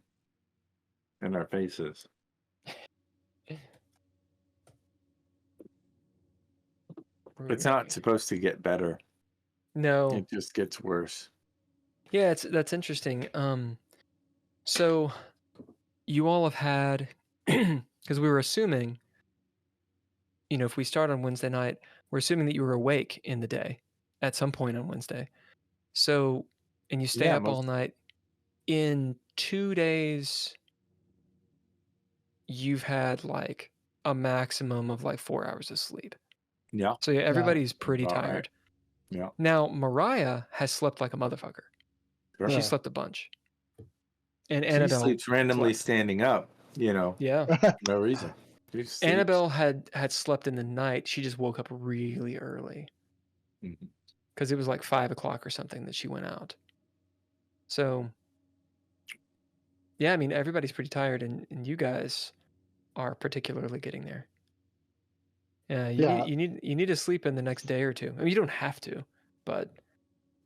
our faces. It's not supposed to get better. No. It just gets worse. Yeah, that's interesting. So you all have had, because we were assuming, if we start on Wednesday night, we're assuming that you were awake in the day at some point on Wednesday. So, and you stay Yeah, up all night. In 2 days, you've had like a maximum of like 4 hours of sleep. Yeah. So yeah, everybody's pretty All right. tired. Yeah. Now, Mariah has slept like a motherfucker. Sure. She slept a bunch. And She Annabelle sleeps randomly slept. standing up, Yeah. no reason. She sleeps. Annabelle had slept in the night. She just woke up really early Mhm. because it was like 5 o'clock or something that she went out. So, yeah, I mean, everybody's pretty tired, and you guys are particularly getting there. Yeah, you need to sleep in the next day or two. I mean, you don't have to, but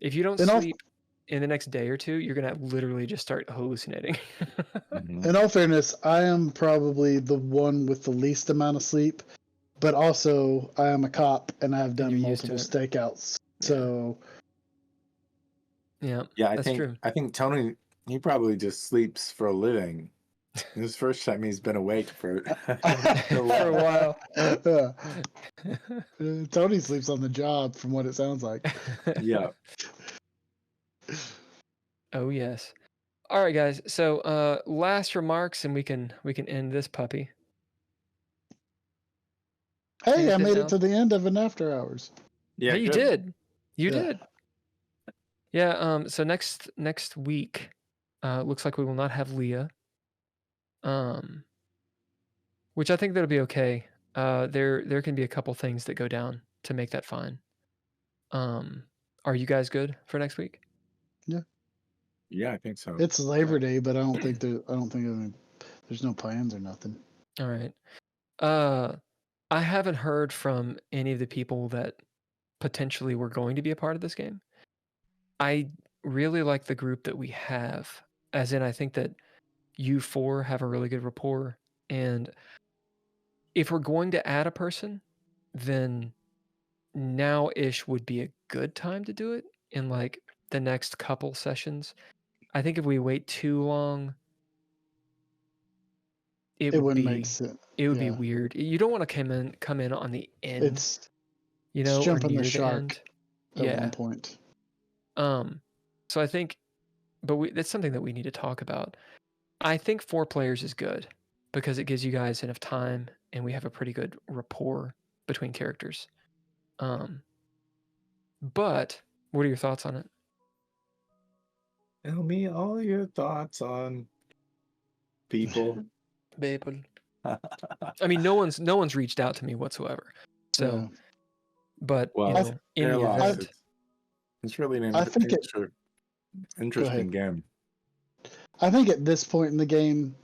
if you don't sleep in the next day or two, you're gonna literally just start hallucinating. Mhm. In all fairness, I am probably the one with the least amount of sleep, but also I am a cop and I've done you're used to multiple it. stakeouts. Yeah. So Yeah, that's true. I think Tony, he probably just sleeps for a living. This is the first time he's been awake for For a while. Tony sleeps on the job, from what it sounds like. Yeah. Oh yes. All right, guys. So last remarks, and we can end this puppy. Hey, I made it out. to the end of an After Hours. Yeah, Hey, you good. did. You did. Yeah. So next week, looks like we will not have Leah. Which I think that'll be okay. There can be a couple things that go down to make that fine. Are you guys good for next week? Yeah. Yeah, I think so. It's Labor Day, but I don't think there's no plans or nothing. All right. I haven't heard from any of the people that potentially were going to be a part of this game. I really like the group that we have, as in I think that you four have a really good rapport, and if we're going to add a person, then now-ish would be a good time to do it in like the next couple sessions. I think if we wait too long, it would make sense. It would be weird. You don't want to come in on the end. It's or jumping near the shark end. at one point. So I think, but that's something that we need to talk about. I think 4 players is good because it gives you guys enough time, and we have a pretty good rapport between characters. But what are your thoughts on it? Tell me all your thoughts on people. People. I mean, no one's reached out to me whatsoever. So, but in the event, it's really an interesting game. I think at this point in the game,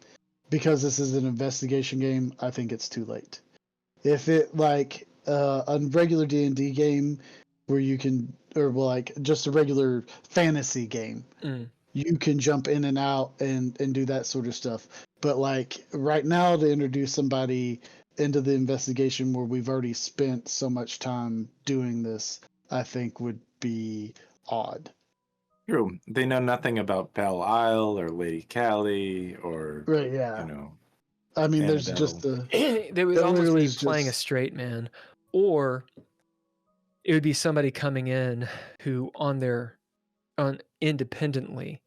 because this is an investigation game, I think it's too late. If it like a regular D&D game where you can, or like just a regular fantasy game, you can jump in and out and do that sort of stuff. But like right now, to introduce somebody into the investigation where we've already spent so much time doing this, I think would be odd. True. They know nothing about Belle Isle or Lady Callie or I mean, there's just they would almost be playing a straight man, or it would be somebody coming in who independently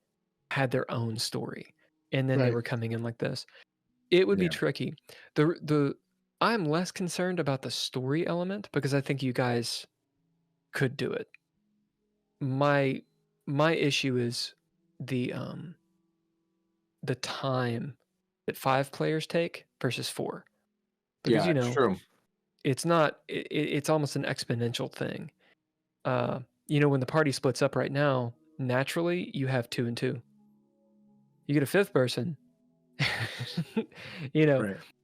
had their own story, and then they were coming in like this. It would be tricky. I'm less concerned about the story element because I think you guys could do it. My issue is the time that 5 players take versus 4. Because true. It's not it's almost an exponential thing. When the party splits up right now, naturally you have 2 and 2. You get a 5th person.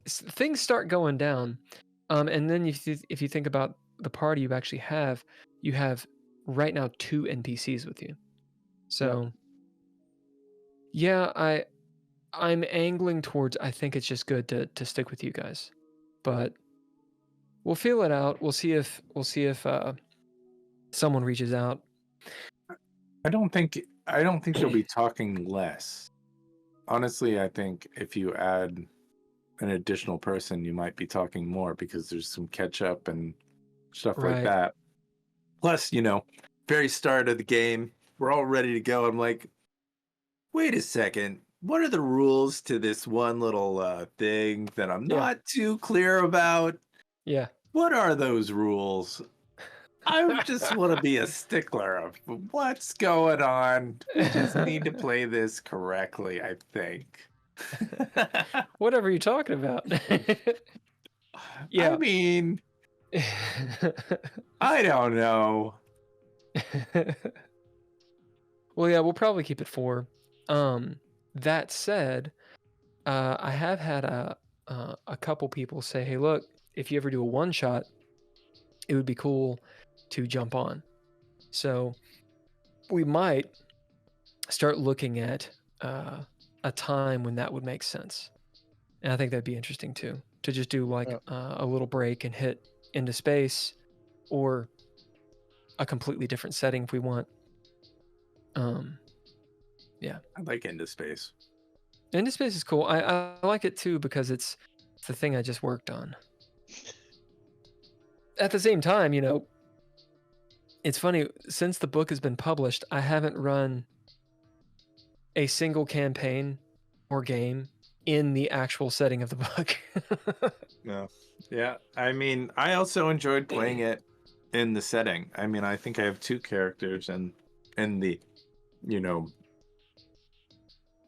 Things start going down. And then if you think about the party you actually have, you have right now 2 NPCs with you. So I'm angling towards I think it's just good to stick with you guys. But we'll feel it out. We'll see if someone reaches out. I don't think you'll be talking less. Honestly, I think if you add an additional person, you might be talking more because there's some catch up and stuff like Right. that. Plus, very start of the game, we're all ready to go. I'm like, wait a second. What are the rules to this one little thing that I'm Yeah. not too clear about? Yeah. What are those rules? I just want to be a stickler of what's going on. We just need to play this correctly, I think. Whatever you're talking about. Yeah. I mean, I don't know. Well, yeah, we'll probably keep it 4. That said, I have had a couple people say, "Hey, look, if you ever do a one shot, it would be cool to jump on." So we might start looking at a time when that would make sense, and I think that'd be interesting too, to just do like a little break and hit into space, or a completely different setting if we want. Yeah, I like Into Space. Into Space is cool. I like it too because it's the thing I just worked on. At the same time, it's funny, since the book has been published, I haven't run a single campaign or game in the actual setting of the book. No. Yeah. I mean, I also enjoyed playing it in the setting. I mean, I think I have 2 characters and in the,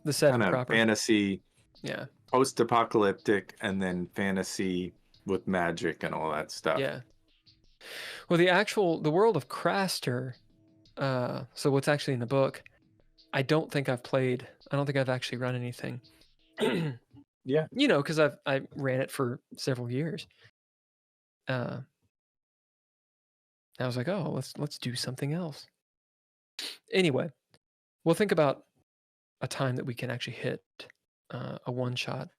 The setting kind of proper. fantasy, Yeah. post-apocalyptic, and then fantasy with magic and all that stuff. Yeah. Well, the world of Craster, so what's actually in the book, I don't think I've actually run anything. Yeah. Because I ran it for several years. I was like, oh, let's do something else. Anyway, we'll think about a time that we can actually hit a one shot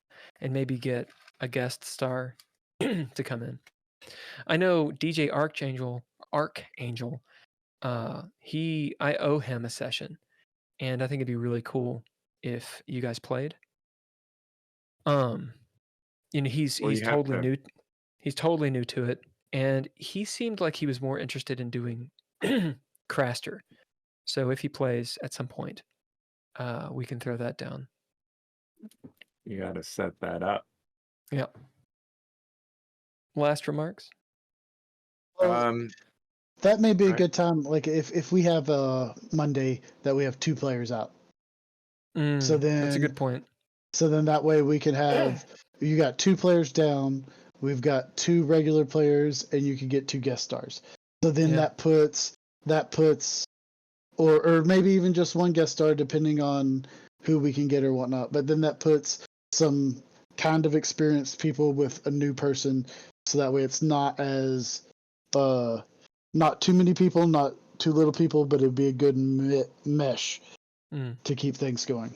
and maybe get a guest star to come in. I know DJ Archangel, I owe him a session, and I think it'd be really cool if you guys played. He's totally new. He's totally new to it, and he seemed like he was more interested in doing Craster. So if he plays at some point, we can throw that down. You got to set that up. Yeah. Last remarks? That may be a good time. Like if we have a Monday that we have 2 players out. So then that's a good point. So then that way we could have you got 2 players down. We've got 2 regular players, and you can get 2 guest stars. So then that puts, or maybe even just 1 guest star, depending on who we can get or whatnot. But then that puts some kind of experienced people with a new person, so that way it's not as not too many people, not too little people, but it'd be a good mesh to keep things going.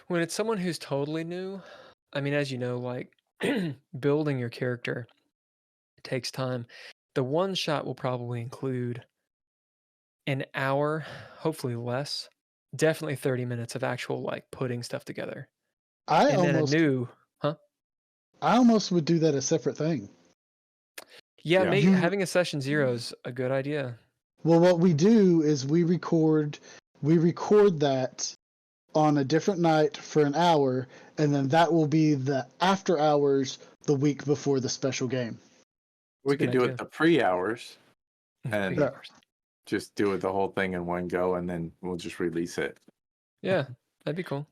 When it's someone who's totally new, I mean, as you know, like building your character takes time. The one shot will probably include an hour, hopefully less, definitely 30 minutes of actual like putting stuff together. I almost would do that a separate thing. Yeah, maybe having a session 0 is a good idea. Well, what we do is we record that on a different night for an hour, and then that will be the after hours the week before the special game. We could do it the pre-hours and just do it the whole thing in one go, and then we'll just release it. Yeah, that'd be cool.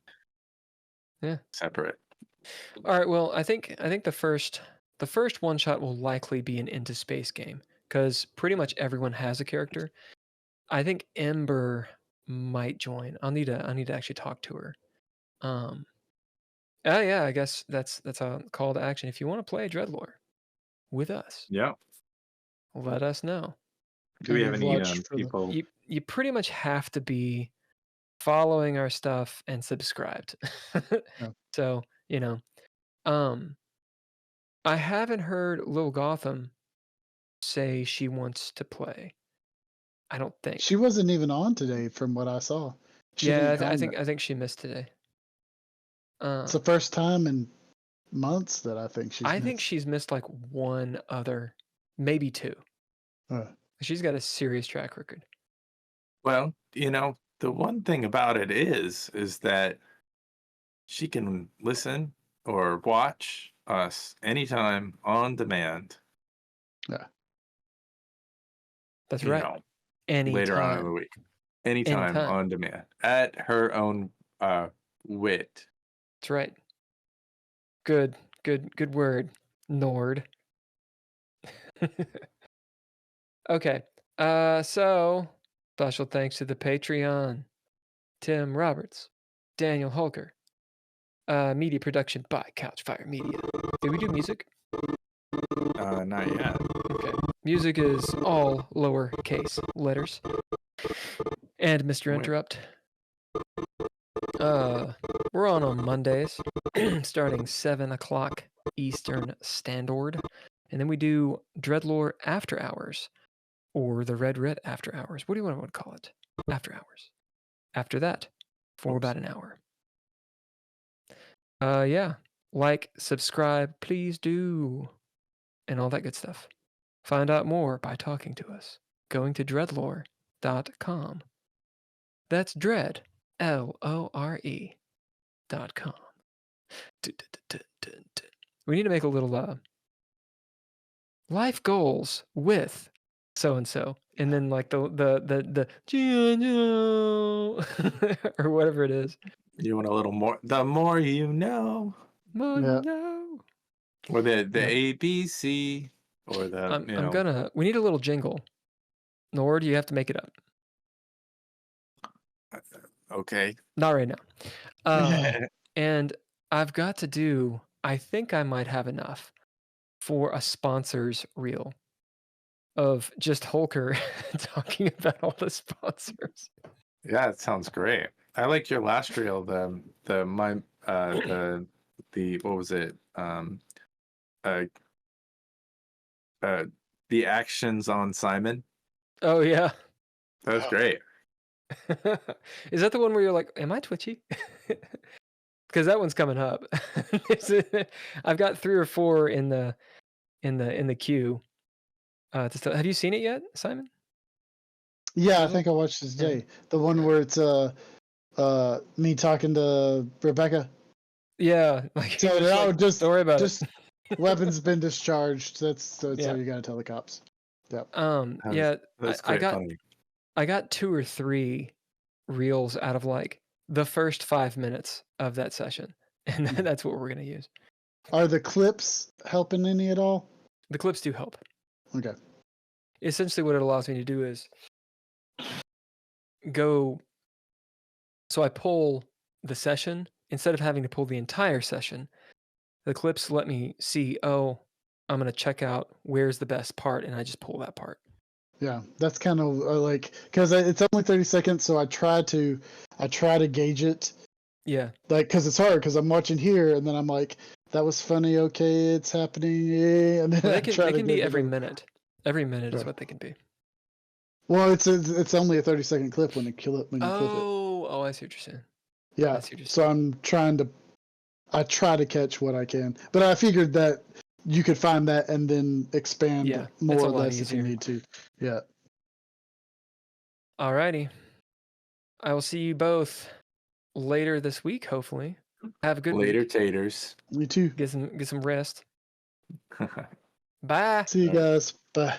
Yeah. Separate. All right, well, I think the first one shot will likely be an Into Space game, because pretty much everyone has a character. I think Ember might join. I'll need to actually talk to her. Yeah, I guess that's a call to action. If you want to play DreadLore with us, let us know. Do we have any people? You pretty much have to be following our stuff and subscribed. So I haven't heard Lil Gotham say she wants to play. I don't think. She wasn't even on today, from what I saw. She Yeah, didn't comment. I think she missed today. It's the first time in months that I think she's I missed. think she's missed like one other, maybe two. She's got a serious track record. Well, the one thing about it is that she can listen or watch us anytime on demand. Yeah. That's right. Later on in the week. Anytime Anytime. on demand. At her own wit. That's right. Good word, Nord. Okay. So special thanks to the Patreon. Tim Roberts, Daniel Holker. Media production by Couchfire Media. Did we do music? Not yet. Okay. Music is all lowercase letters. And Mr. Interrupt. We're on Mondays, starting 7 o'clock Eastern Standard. And then we do DreadLore After Hours, or the Red Writ After Hours. What do you want to call it? After Hours. After that, for about an hour. Yeah. Like, subscribe, please do. And all that good stuff. Find out more by talking to us. Going to dreadlore.com. That's dread, LORE.com. We need to make a little life goals with so and so, and then like the or whatever it is. You want a little more? The more you know. More you know. Or the ABC, or the we need a little jingle. Nord, you have to make it up. Okay. Not right now. And I've got to do, I think I might have enough for a sponsors reel of just Holker talking about all the sponsors. Yeah, it sounds great. I like your last reel, the what was it? The actions on Simon. Oh yeah. That was great. Is that the one where you're like, am I twitchy? Because that one's coming up. I've got 3 or 4 in the queue. Have you seen it yet, Simon? Yeah, I think I watched this today. The one where it's me talking to Rebecca. Yeah, like so like, just don't worry about it. Weapons been discharged. That's all you gotta tell the cops. Yep. That's quite funny. I got 2 or 3 reels out of like the first 5 minutes of that session, and that's what we're gonna use. Are the clips helping any at all? The clips do help. Okay. Essentially, what it allows me to do is go. So I pull the session instead of having to pull the entire session. The clips let me see. Oh, I'm gonna check out where's the best part, and I just pull that part. Yeah, that's kind of like, because it's only 30 seconds, so I try to gauge it. Yeah. Like, because it's hard, because I'm watching here, and then I'm like, that was funny. Okay, it's happening. Yeah, and then they can be every minute. Every minute is what they can be. Well, it's only a 30-second clip when you clip it. Oh, I see what you're saying. Yeah. So I'm I try to catch what I can, but I figured that you could find that and then expand more or less if you need to. Yeah. Alrighty. I will see you both later this week, hopefully. Have a good later, week. taters. Me too. Get some rest. Bye. See you guys. Bye.